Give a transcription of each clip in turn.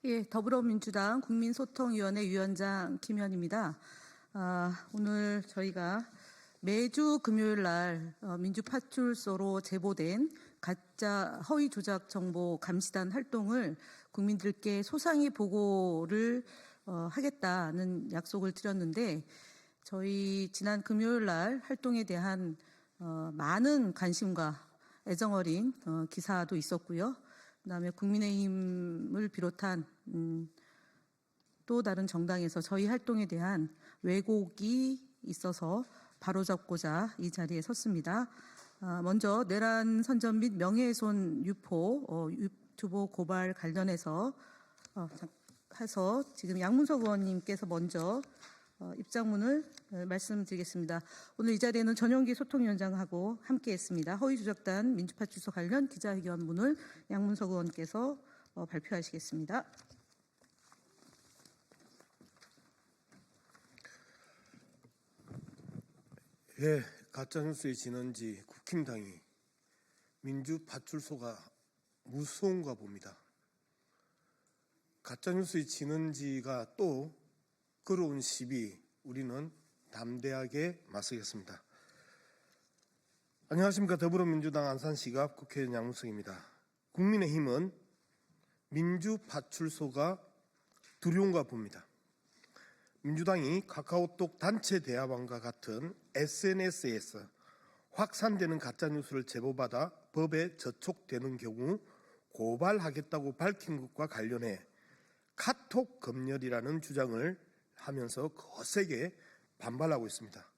예, 더불어민주당 국민소통위원회 위원장 김현입니다. 오늘 저희가 매주 금요일 날 민주파출소로 제보된 가짜 허위 조작 정보 감시단 활동을 국민들께 소상히 보고를 하겠다는 약속을 드렸는데, 저희 지난 금요일 날 활동에 대한 많은 관심과 애정어린 기사도 있었고요. 그다음에 국민의힘을 비롯한 또 다른 정당에서 저희 활동에 대한 왜곡이 있어서 바로잡고자 이 자리에 섰습니다. 먼저 내란 선전 및 명예훼손 유포 유튜브 고발 관련해서 해서 지금 양문석 의원님께서 먼저 입장문을 말씀드리겠습니다. 오늘 이 자리에는 전용기 소통위원장하고 함께했습니다. 허위조작단 민주파출소 관련 기자회견문을 양문석 의원께서 발표하시겠습니다. 예, 가짜뉴스의 진원지 국힘당이 민주파출소가 무서운가 봅니다. 가짜뉴스의 진원지가 또 끌어온 시비, 우리는 담대하게 맞서겠습니다. 안녕하십니까. 더불어민주당 안산시갑 국회의원 양문석입니다. 국민의힘은 민주파출소가 두려운가 봅니다. 민주당이 카카오톡 단체 대화방과 같은 SNS에서 확산되는 가짜뉴스를 제보받아 법에 저촉되는 경우 고발하겠다고 밝힌 것과 관련해 카톡 검열이라는 주장을 하면서 거세게 반발하고 있습니다.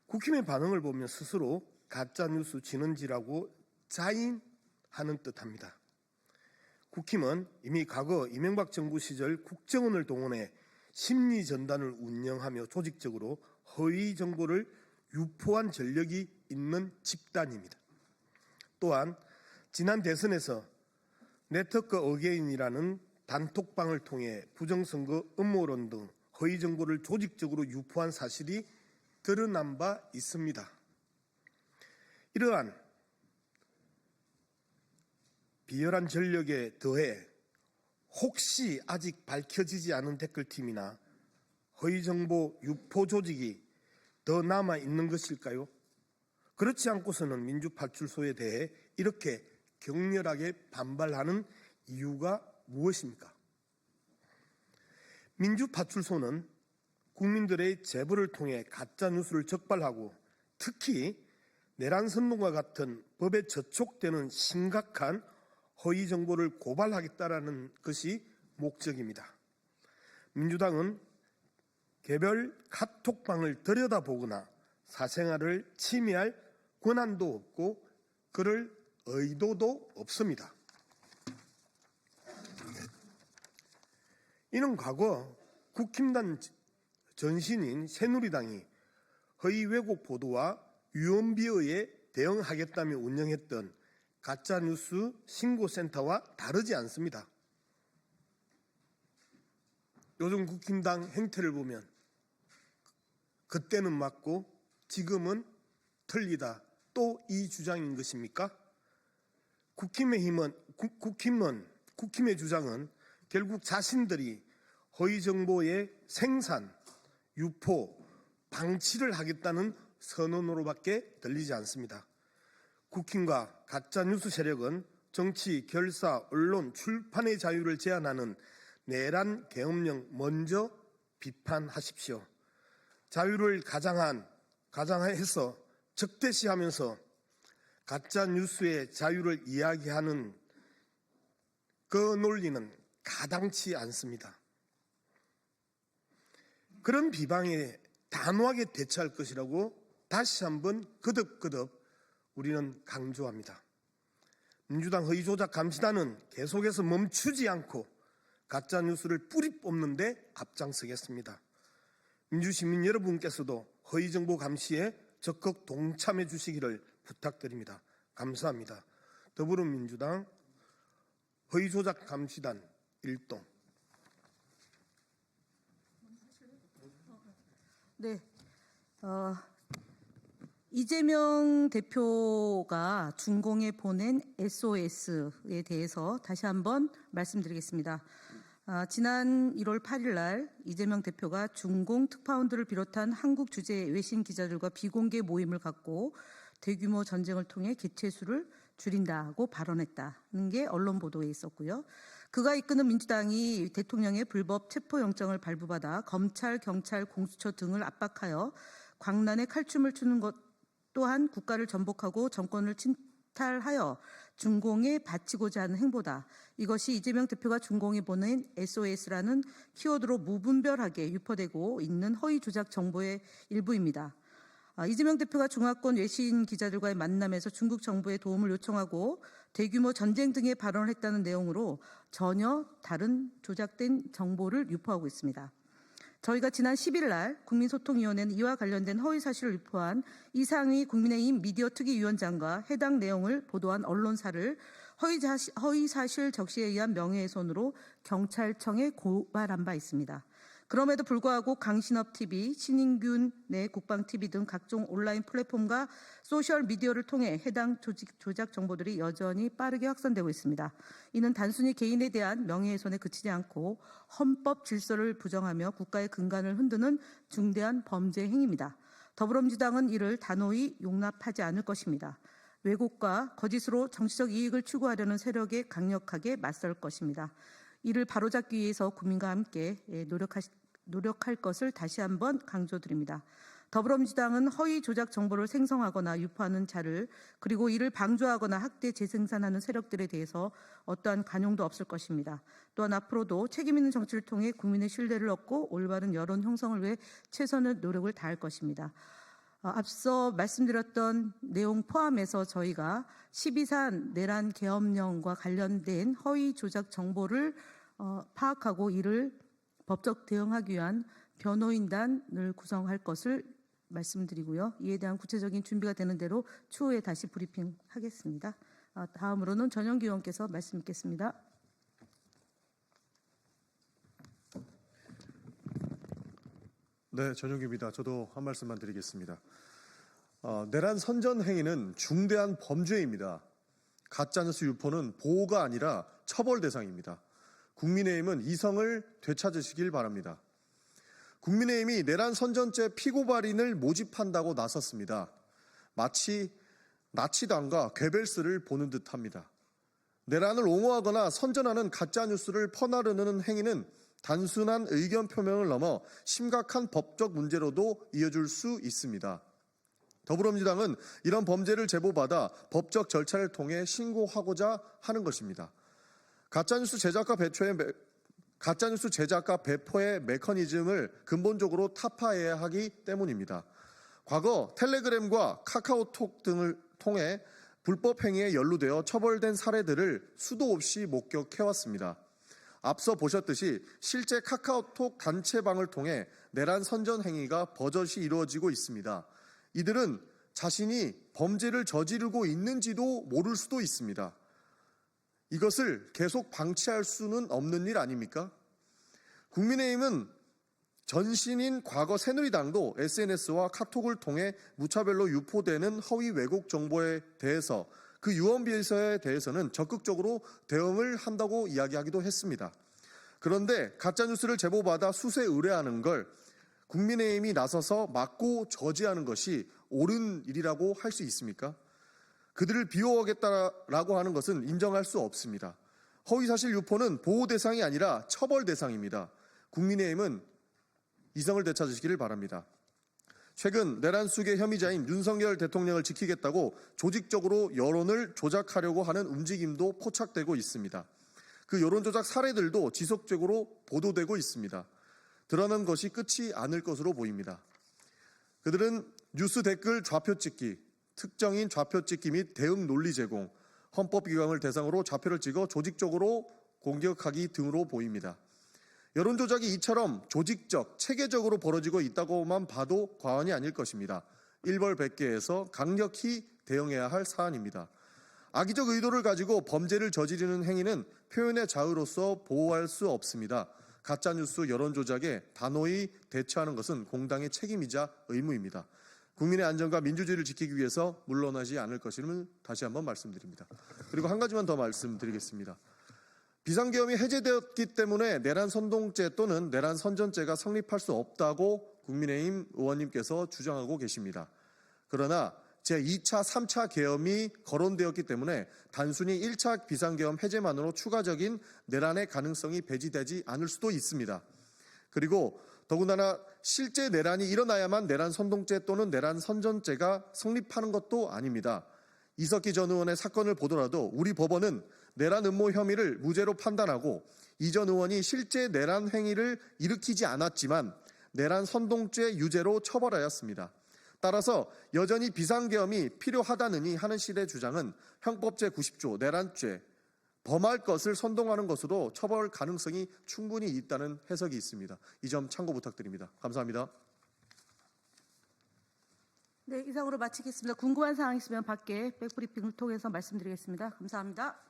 국힘의 반응을 보면 스스로 가짜뉴스 진원지라고 자인하는 듯합니다. 국힘은 이미 과거 이명박 정부 시절 국정원을 동원해 심리전단을 운영하며 조직적으로 허위 정보를 유포한 전력이 있는 집단입니다. 또한 지난 대선에서 네트워크 어게인이라는 단톡방을 통해 부정선거 음모론 등 허위 정보를 조직적으로 유포한 사실이 드러난 바 있습니다. 이러한 비열한 전력에 더해 혹시 아직 밝혀지지 않은 댓글팀이나 허위정보 유포 조직이 더 남아있는 것일까요? 그렇지 않고서는 민주파출소에 대해 이렇게 격렬하게 반발하는 이유가 무엇입니까? 민주파출소는 국민들의 제보를 통해 가짜뉴스를 적발하고 특히 내란선동과 같은 법에 저촉되는 심각한 허위 정보를 고발하겠다라는 것이 목적입니다. 민주당은 개별 카톡방을 들여다보거나 사생활을 침해할 권한도 없고 그럴 의도도 없습니다. 이는 과거 국힘당 전신인 새누리당이 허위 왜곡 보도와 유언비어에 대응하겠다며 운영했던 가짜뉴스 신고센터와 다르지 않습니다. 요즘 국힘당 행태를 보면 그때는 맞고 지금은 틀리다. 또 이 주장인 것입니까? 국힘의 주장은 결국 자신들이 허위 정보의 생산, 유포, 방치를 하겠다는 선언으로밖에 들리지 않습니다. 국힘과 가짜뉴스 세력은 정치, 결사, 언론, 출판의 자유를 제한하는 내란 계엄령 먼저 비판하십시오. 자유를 가장해서 적대시하면서 가짜뉴스의 자유를 이야기하는 그 논리는 가당치 않습니다. 그런 비방에 단호하게 대처할 것이라고 다시 한번 거듭 우리는 강조합니다. 민주당 허위조작 감시단은 계속해서 멈추지 않고 가짜뉴스를 뿌리 뽑는 데 앞장서겠습니다. 민주시민 여러분께서도 허위정보 감시에 적극 동참해 주시기를 부탁드립니다. 감사합니다. 더불어민주당 허위조작 감시단 일동. 네, 이재명 대표가 준공에 보낸 SOS에 대해서 다시 한번 말씀드리겠습니다. 지난 1월 8일 날 이재명 대표가 준공 특파원들을 비롯한 한국 주재 외신 기자들과 비공개 모임을 갖고 대규모 전쟁을 통해 개체수를 줄인다고 발언했다는 게 언론 보도에 있었고요. 그가 이끄는 민주당이 대통령의 불법 체포영장을 발부받아 검찰, 경찰, 공수처 등을 압박하여 광란에 칼춤을 추는 것 또한 국가를 전복하고 정권을 침탈하여 준공에 바치고자 하는 행보다. 이것이 이재명 대표가 준공에 보낸 SOS라는 키워드로 무분별하게 유포되고 있는 허위 조작 정보의 일부입니다. 이재명 대표가 중화권 외신 기자들과의 만남에서 중국 정부의 도움을 요청하고 대규모 전쟁 등의 발언을 했다는 내용으로 전혀 다른 조작된 정보를 유포하고 있습니다. 저희가 지난 10일 날 국민소통위원회는 이와 관련된 허위 사실을 유포한 이상희 국민의힘 미디어특위위원장과 해당 내용을 보도한 언론사를 허위 사실 적시에 의한 명예훼손으로 경찰청에 고발한 바 있습니다. 그럼에도 불구하고 강신업TV, 신인균의 국방TV 등 각종 온라인 플랫폼과 소셜미디어를 통해 해당 조작 정보들이 여전히 빠르게 확산되고 있습니다. 이는 단순히 개인에 대한 명예훼손에 그치지 않고 헌법 질서를 부정하며 국가의 근간을 흔드는 중대한 범죄 행위입니다. 더불어민주당은 이를 단호히 용납하지 않을 것입니다. 왜곡과 거짓으로 정치적 이익을 추구하려는 세력에 강력하게 맞설 것입니다. 이를 바로잡기 위해서 국민과 함께 노력할 것을 다시 한번 강조드립니다. 더불어민주당은 허위 조작 정보를 생성하거나 유포하는 자를 그리고 이를 방조하거나 학대 재생산하는 세력들에 대해서 어떠한 관용도 없을 것입니다. 또한 앞으로도 책임 있는 정치를 통해 국민의 신뢰를 얻고 올바른 여론 형성을 위해 최선의 노력을 다할 것입니다. 앞서 말씀드렸던 내용 포함해서 저희가 12산 내란 계엄령과 관련된 허위 조작 정보를 파악하고 이를 법적 대응하기 위한 변호인단을 구성할 것을 말씀드리고요. 이에 대한 구체적인 준비가 되는 대로 추후에 다시 브리핑하겠습니다. 다음으로는 전영기 의원께서 말씀 있겠습니다. 네, 전용기입니다. 저도 한 말씀만 드리겠습니다. 내란 선전 행위는 중대한 범죄입니다. 가짜뉴스 유포는 보호가 아니라 처벌 대상입니다. 국민의힘은 이성을 되찾으시길 바랍니다. 국민의힘이 내란 선전죄 피고발인을 모집한다고 나섰습니다. 마치 나치당과 괴벨스를 보는 듯합니다. 내란을 옹호하거나 선전하는 가짜뉴스를 퍼나르는 행위는 단순한 의견 표명을 넘어 심각한 법적 문제로도 이어질 수 있습니다. 더불어민주당은 이런 범죄를 제보받아 법적 절차를 통해 신고하고자 하는 것입니다. 가짜뉴스 제작과 배포의 메커니즘을 근본적으로 타파해야 하기 때문입니다. 과거 텔레그램과 카카오톡 등을 통해 불법 행위에 연루되어 처벌된 사례들을 수도 없이 목격해왔습니다. 앞서 보셨듯이 실제 카카오톡 단체방을 통해 내란 선전 행위가 버젓이 이루어지고 있습니다. 이들은 자신이 범죄를 저지르고 있는지도 모를 수도 있습니다. 이것을 계속 방치할 수는 없는 일 아닙니까? 국민의힘은 전신인 과거 새누리당도 SNS와 카톡을 통해 무차별로 유포되는 허위 왜곡 정보에 대해서 그 유언비어에 대해서는 적극적으로 대응을 한다고 이야기하기도 했습니다. 그런데 가짜뉴스를 제보받아 수세 의뢰하는 걸 국민의힘이 나서서 막고 저지하는 것이 옳은 일이라고 할 수 있습니까? 그들을 비호하겠다라고 하는 것은 인정할 수 없습니다. 허위사실 유포는 보호 대상이 아니라 처벌 대상입니다. 국민의힘은 이성을 되찾으시기를 바랍니다. 최근 내란 수괴 혐의자인 윤석열 대통령을 지키겠다고 조직적으로 여론을 조작하려고 하는 움직임도 포착되고 있습니다. 그 여론 조작 사례들도 지속적으로 보도되고 있습니다. 드러난 것이 끝이 않을 것으로 보입니다. 그들은 뉴스 댓글 좌표 찍기, 특정인 좌표 찍기 및 대응 논리 제공, 헌법기관을 대상으로 좌표를 찍어 조직적으로 공격하기 등으로 보입니다. 여론 조작이 이처럼 조직적, 체계적으로 벌어지고 있다고만 봐도 과언이 아닐 것입니다. 일벌백계에서 강력히 대응해야 할 사안입니다. 악의적 의도를 가지고 범죄를 저지르는 행위는 표현의 자유로서 보호할 수 없습니다. 가짜뉴스 여론 조작에 단호히 대처하는 것은 공당의 책임이자 의무입니다. 국민의 안전과 민주주의를 지키기 위해서 물러나지 않을 것임을 다시 한번 말씀드립니다. 그리고 한 가지만 더 말씀드리겠습니다. 비상계엄이 해제되었기 때문에 내란 선동죄 또는 내란 선전죄가 성립할 수 없다고 국민의힘 의원님께서 주장하고 계십니다. 그러나 제2차, 3차 계엄이 거론되었기 때문에 단순히 1차 비상계엄 해제만으로 추가적인 내란의 가능성이 배제되지 않을 수도 있습니다. 그리고 더군다나 실제 내란이 일어나야만 내란 선동죄 또는 내란 선전죄가 성립하는 것도 아닙니다. 이석기 전 의원의 사건을 보더라도 우리 법원은 내란 음모 혐의를 무죄로 판단하고 이 전 의원이 실제 내란 행위를 일으키지 않았지만 내란 선동죄 유죄로 처벌하였습니다. 따라서 여전히 비상계엄이 필요하다느니 하는 실의 주장은 형법 제90조 내란죄, 범할 것을 선동하는 것으로 처벌 가능성이 충분히 있다는 해석이 있습니다. 이 점 참고 부탁드립니다. 감사합니다. 네, 이상으로 마치겠습니다. 궁금한 사항 있으면 밖에 백브리핑을 통해서 말씀드리겠습니다. 감사합니다.